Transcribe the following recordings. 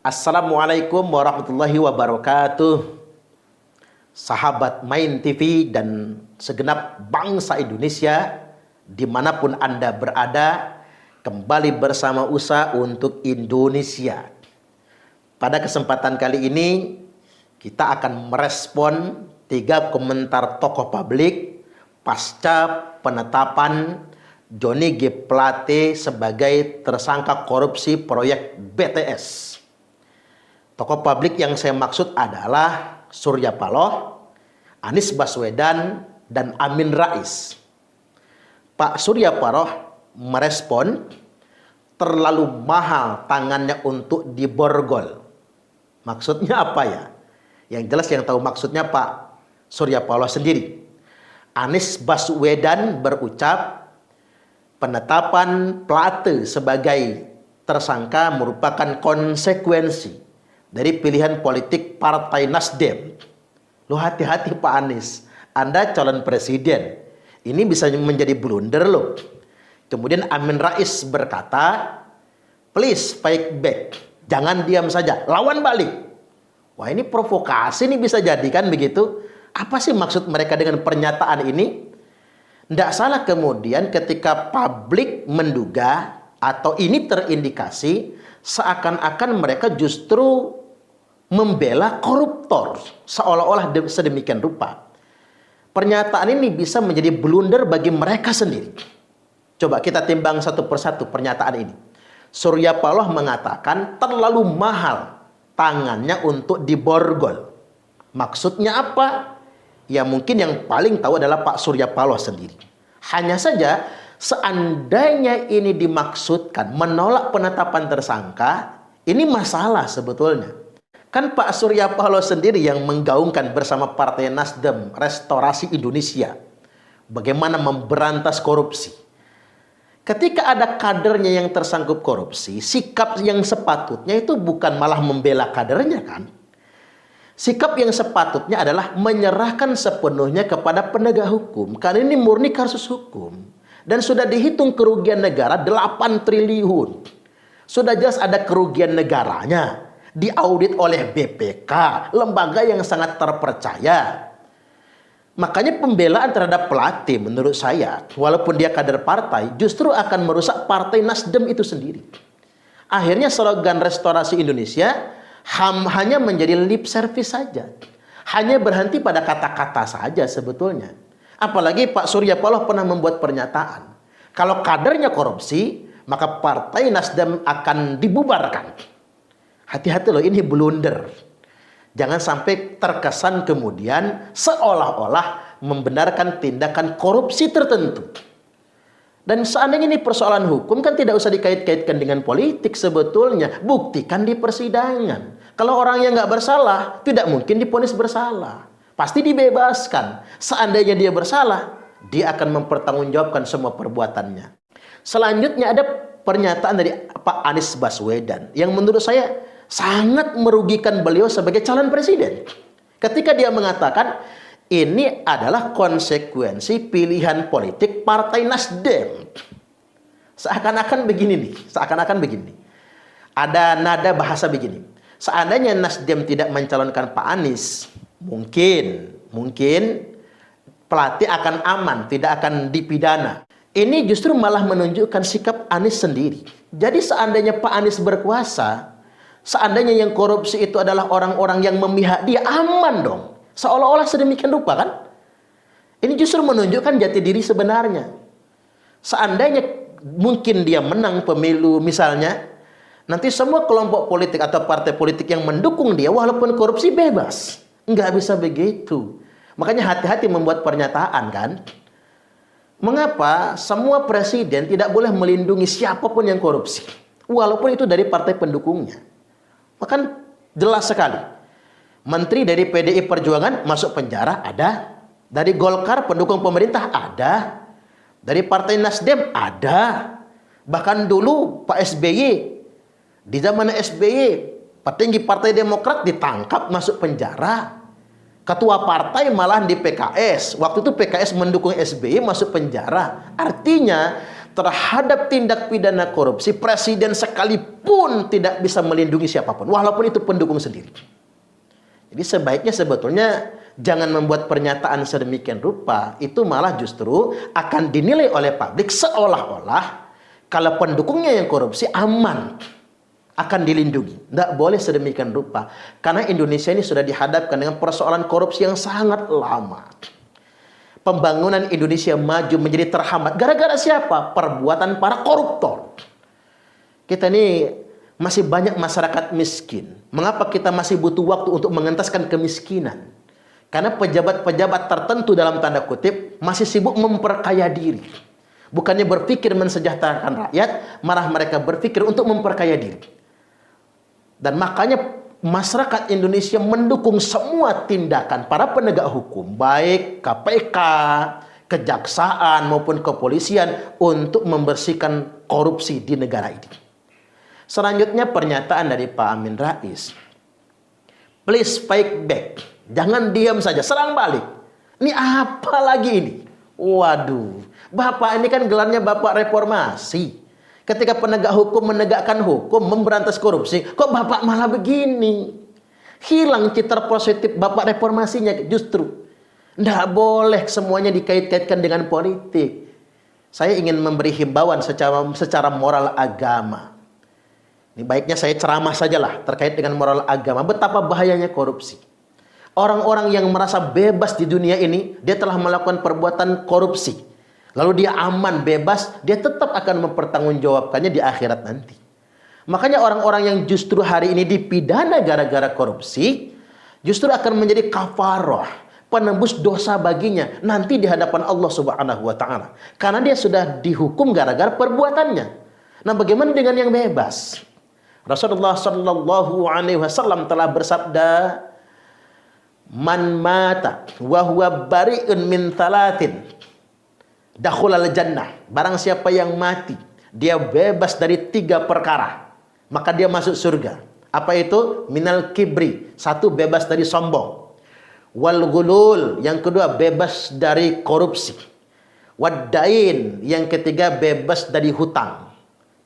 Assalamualaikum warahmatullahi wabarakatuh. Sahabat Main TV dan segenap bangsa Indonesia, dimanapun Anda berada, kembali bersama USA untuk Indonesia. Pada kesempatan kali ini, kita akan merespon 3 komentar tokoh publik pasca penetapan Johnny G. Plate sebagai tersangka korupsi proyek BTS. Tokoh publik yang saya maksud adalah Surya Paloh, Anies Baswedan, dan Amin Rais. Pak Surya Paloh merespon terlalu mahal tangannya untuk diborgol. Maksudnya apa ya? Yang jelas yang tahu maksudnya Pak Surya Paloh sendiri. Anies Baswedan berucap penetapan Plate sebagai tersangka merupakan konsekuensi dari pilihan politik Partai Nasdem. Loh, hati-hati Pak Anies, Anda calon presiden. Ini bisa menjadi blunder loh. Kemudian Amin Rais berkata, please fight back. Jangan diam saja, lawan balik. Wah, ini provokasi nih bisa jadi kan begitu. Apa sih maksud mereka dengan pernyataan ini? Tidak salah kemudian ketika publik menduga atau ini terindikasi seakan-akan mereka justru membela koruptor, seolah-olah sedemikian rupa. Pernyataan ini bisa menjadi blunder bagi mereka sendiri. Coba kita timbang satu persatu pernyataan ini. Surya Paloh mengatakan terlalu mahal tangannya untuk diborgol. Maksudnya apa? Ya mungkin yang paling tahu adalah Pak Surya Paloh sendiri. Hanya saja seandainya ini dimaksudkan menolak penetapan tersangka, ini masalah sebetulnya. Kan Pak Surya Paloh sendiri yang menggaungkan bersama Partai Nasdem Restorasi Indonesia bagaimana memberantas korupsi. Ketika ada kadernya yang tersangkut korupsi, sikap yang sepatutnya itu bukan malah membela kadernya kan. Sikap yang sepatutnya adalah menyerahkan sepenuhnya kepada penegak hukum. Karena ini murni kasus hukum. Dan sudah dihitung kerugian negara 8 triliun. Sudah jelas ada kerugian negaranya. Diaudit oleh BPK, lembaga yang sangat terpercaya. Makanya pembelaan terhadap Plate menurut saya, walaupun dia kader partai, justru akan merusak Partai Nasdem itu sendiri. Akhirnya slogan Restorasi Indonesia hanya menjadi lip service saja. Hanya berhenti pada kata-kata saja sebetulnya. Apalagi Pak Surya Paloh pernah membuat pernyataan. Kalau kadernya korupsi, maka Partai Nasdem akan dibubarkan. Hati-hati loh, ini blunder. Jangan sampai terkesan kemudian seolah-olah membenarkan tindakan korupsi tertentu. Dan seandainya ini persoalan hukum kan tidak usah dikait-kaitkan dengan politik sebetulnya. Buktikan di persidangan. Kalau orang yang nggak bersalah, tidak mungkin divonis bersalah. Pasti dibebaskan. Seandainya dia bersalah, dia akan mempertanggungjawabkan semua perbuatannya. Selanjutnya ada pernyataan dari Pak Anies Baswedan yang menurut saya sangat merugikan beliau sebagai calon presiden. Ketika dia mengatakan ini adalah konsekuensi pilihan politik Partai Nasdem. Seakan-akan begini nih, seakan-akan begini. Ada nada bahasa begini. Seandainya Nasdem tidak mencalonkan Pak Anies, mungkin Plate akan aman, tidak akan dipidana. Ini justru malah menunjukkan sikap Anies sendiri. Jadi seandainya Pak Anies berkuasa, seandainya yang korupsi itu adalah orang-orang yang memihak dia, aman dong. Seolah-olah sedemikian rupa kan. Ini justru menunjukkan jati diri sebenarnya. Seandainya mungkin dia menang pemilu misalnya, nanti semua kelompok politik atau partai politik yang mendukung dia walaupun korupsi bebas. Nggak bisa begitu. Makanya hati-hati membuat pernyataan kan. Mengapa semua presiden tidak boleh melindungi siapapun yang korupsi, walaupun itu dari partai pendukungnya? Bahkan jelas sekali. Menteri dari PDI Perjuangan masuk penjara ada. Dari Golkar pendukung pemerintah ada. Dari Partai Nasdem ada. Bahkan dulu Pak SBY, di zaman SBY, petinggi Partai Demokrat ditangkap masuk penjara. Ketua partai malah di PKS. Waktu itu PKS mendukung SBY masuk penjara. Artinya terhadap tindak pidana korupsi, presiden sekalipun tidak bisa melindungi siapapun, walaupun itu pendukung sendiri. Jadi sebaiknya sebetulnya jangan membuat pernyataan sedemikian rupa, itu malah justru akan dinilai oleh publik seolah-olah kalau pendukungnya yang korupsi aman, akan dilindungi. Tidak boleh sedemikian rupa, karena Indonesia ini sudah dihadapkan dengan persoalan korupsi yang sangat lama. Pembangunan Indonesia maju menjadi terhambat gara-gara siapa? Perbuatan para koruptor. Kita ini masih banyak masyarakat miskin. Mengapa kita masih butuh waktu untuk mengentaskan kemiskinan? Karena pejabat-pejabat tertentu dalam tanda kutip masih sibuk memperkaya diri. Bukannya berpikir mensejahterakan rakyat, malah mereka berpikir untuk memperkaya diri. Dan makanya masyarakat Indonesia mendukung semua tindakan para penegak hukum, baik KPK, kejaksaan maupun kepolisian, untuk membersihkan korupsi di negara ini. Selanjutnya pernyataan dari Pak Amin Rais. Please fight back. Jangan diam saja, serang balik. Ini apa lagi ini? Waduh, Bapak ini kan gelarnya Bapak Reformasi. Ketika penegak hukum menegakkan hukum, memberantas korupsi, kok Bapak malah begini? Hilang citra positif Bapak reformasinya justru. Tidak boleh semuanya dikait-kaitkan dengan politik. Saya ingin memberi himbauan secara moral agama. Ini baiknya saya ceramah sajalah terkait dengan moral agama. Betapa bahayanya korupsi. Orang-orang yang merasa bebas di dunia ini, dia telah melakukan perbuatan korupsi. Lalu dia aman, bebas, dia tetap akan mempertanggungjawabkannya di akhirat nanti. Makanya orang-orang yang justru hari ini dipidana gara-gara korupsi, justru akan menjadi kafarah, penembus dosa baginya nanti di hadapan Allah Subhanahu wa taala. Karena dia sudah dihukum gara-gara perbuatannya. Nah, bagaimana dengan yang bebas? Rasulullah sallallahu alaihi wasallam telah bersabda, "Man mata wa huwa bari'un min thalathin dakhulal jannah." Barang siapa yang mati, dia bebas dari 3 perkara, maka dia masuk surga. Apa itu? Minal kibri, 1 bebas dari sombong. Wal ghulul, yang kedua bebas dari korupsi. Waddain, yang ketiga bebas dari hutang.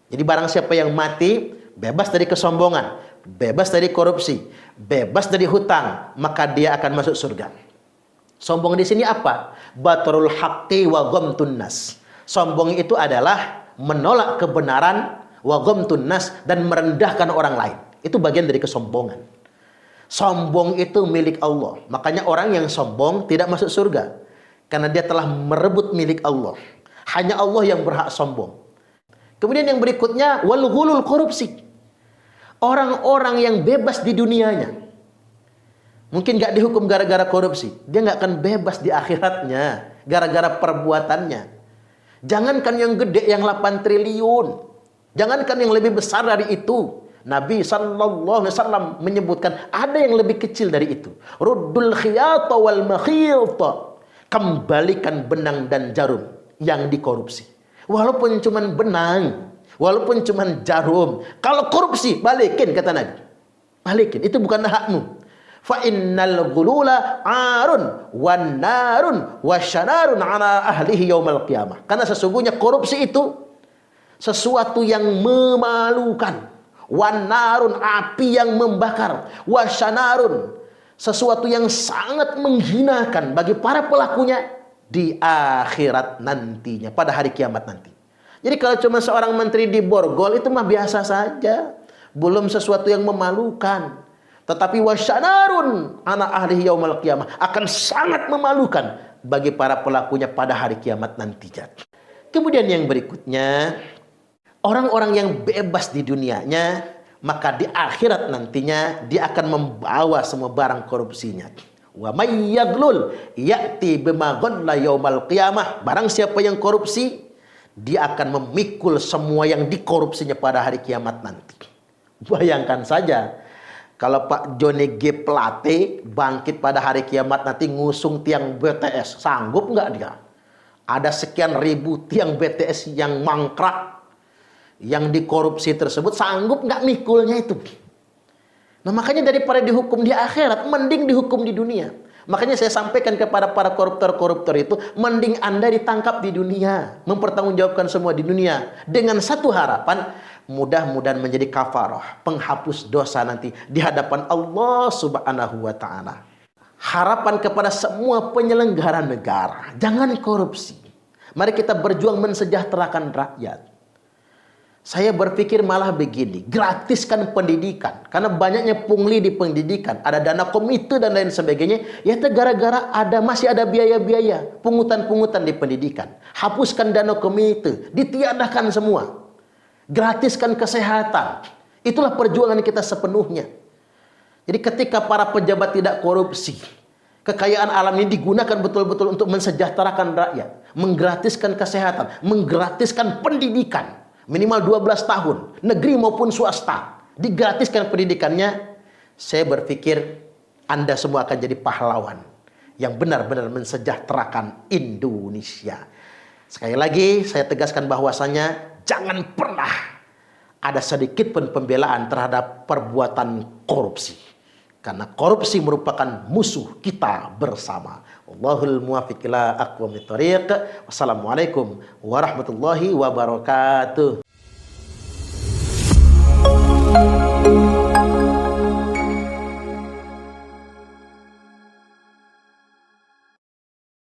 Jadi barang siapa yang mati, bebas dari kesombongan, bebas dari korupsi, bebas dari hutang, maka dia akan masuk surga. Sombong di sini apa? Batrul haqqi wa ghamtun nas. Sombong itu adalah menolak kebenaran, wa ghamtun nas, dan merendahkan orang lain. Itu bagian dari kesombongan. Sombong itu milik Allah. Makanya orang yang sombong tidak masuk surga, karena dia telah merebut milik Allah. Hanya Allah yang berhak sombong. Kemudian yang berikutnya, wal ghulul, korupsi. Orang-orang yang bebas di dunianya, mungkin gak dihukum gara-gara korupsi, dia gak akan bebas di akhiratnya gara-gara perbuatannya. Jangankan yang gede, yang 8 triliun, jangankan yang lebih besar dari itu. Nabi sallallahu alaihi wasallam menyebutkan ada yang lebih kecil dari itu. Ruddul khiyata wal makhiyata, kembalikan benang dan jarum yang dikorupsi. Walaupun cuman benang, walaupun cuman jarum, kalau korupsi balikin, kata Nabi. Balikin, itu bukan hakmu. Fa innal ghulula arun wan narun wasyanarun ala ahlihi yaumal qiyamah. Karena sesungguhnya korupsi itu sesuatu yang memalukan. Wan narun, api yang membakar. Wasyanarun, sesuatu yang sangat menghinakan bagi para pelakunya di akhirat nantinya, pada hari kiamat nanti. Jadi kalau cuma seorang menteri diborgol itu mah biasa saja, belum sesuatu yang memalukan. Tetapi wasyanarun ana ahli yaumil qiyamah, akan sangat memalukan bagi para pelakunya pada hari kiamat nantinya. Kemudian yang berikutnya, orang-orang yang bebas di dunianya, maka di akhirat nantinya dia akan membawa semua barang korupsinya. Wa may yaglul ya'ti bima ghalla yaumal qiyamah. Barang siapa yang korupsi, dia akan memikul semua yang dikorupsinya pada hari kiamat nanti. Bayangkan saja, kalau Pak Johnny G. Plate bangkit pada hari kiamat nanti ngusung tiang BTS, sanggup nggak dia? Ada sekian ribu tiang BTS yang mangkrak, yang dikorupsi tersebut, sanggup nggak mikulnya itu? Nah, makanya daripada dihukum di akhirat, mending dihukum di dunia. Makanya saya sampaikan kepada para koruptor-koruptor itu, mending Anda ditangkap di dunia, mempertanggungjawabkan semua di dunia, dengan satu harapan, mudah-mudahan menjadi kafarah, penghapus dosa nanti di hadapan Allah Subhanahu wa Ta'ala. Harapan kepada semua penyelenggara negara, jangan korupsi. Mari kita berjuang mensejahterakan rakyat. Saya berpikir malah begini, gratiskan pendidikan. Karena banyaknya pungli di pendidikan, ada dana komite dan lain sebagainya. Ya itu gara-gara masih ada biaya-biaya, pungutan-pungutan di pendidikan. Hapuskan dana komite, ditiadakan semua. Gratiskan kesehatan. Itulah perjuangan kita sepenuhnya. Jadi ketika para pejabat tidak korupsi, kekayaan alam ini digunakan betul-betul untuk mensejahterakan rakyat, menggratiskan kesehatan, menggratiskan pendidikan. Minimal 12 tahun, negeri maupun swasta, digratiskan pendidikannya. Saya berpikir Anda semua akan jadi pahlawan yang benar-benar mensejahterakan Indonesia. Sekali lagi saya tegaskan bahwasanya jangan pernah ada sedikit pun pembelaan terhadap perbuatan korupsi. Karena korupsi merupakan musuh kita bersama. Wallahul muwaffiq ila aqwamit thoriq. Wassalamualaikum warahmatullahi wabarakatuh.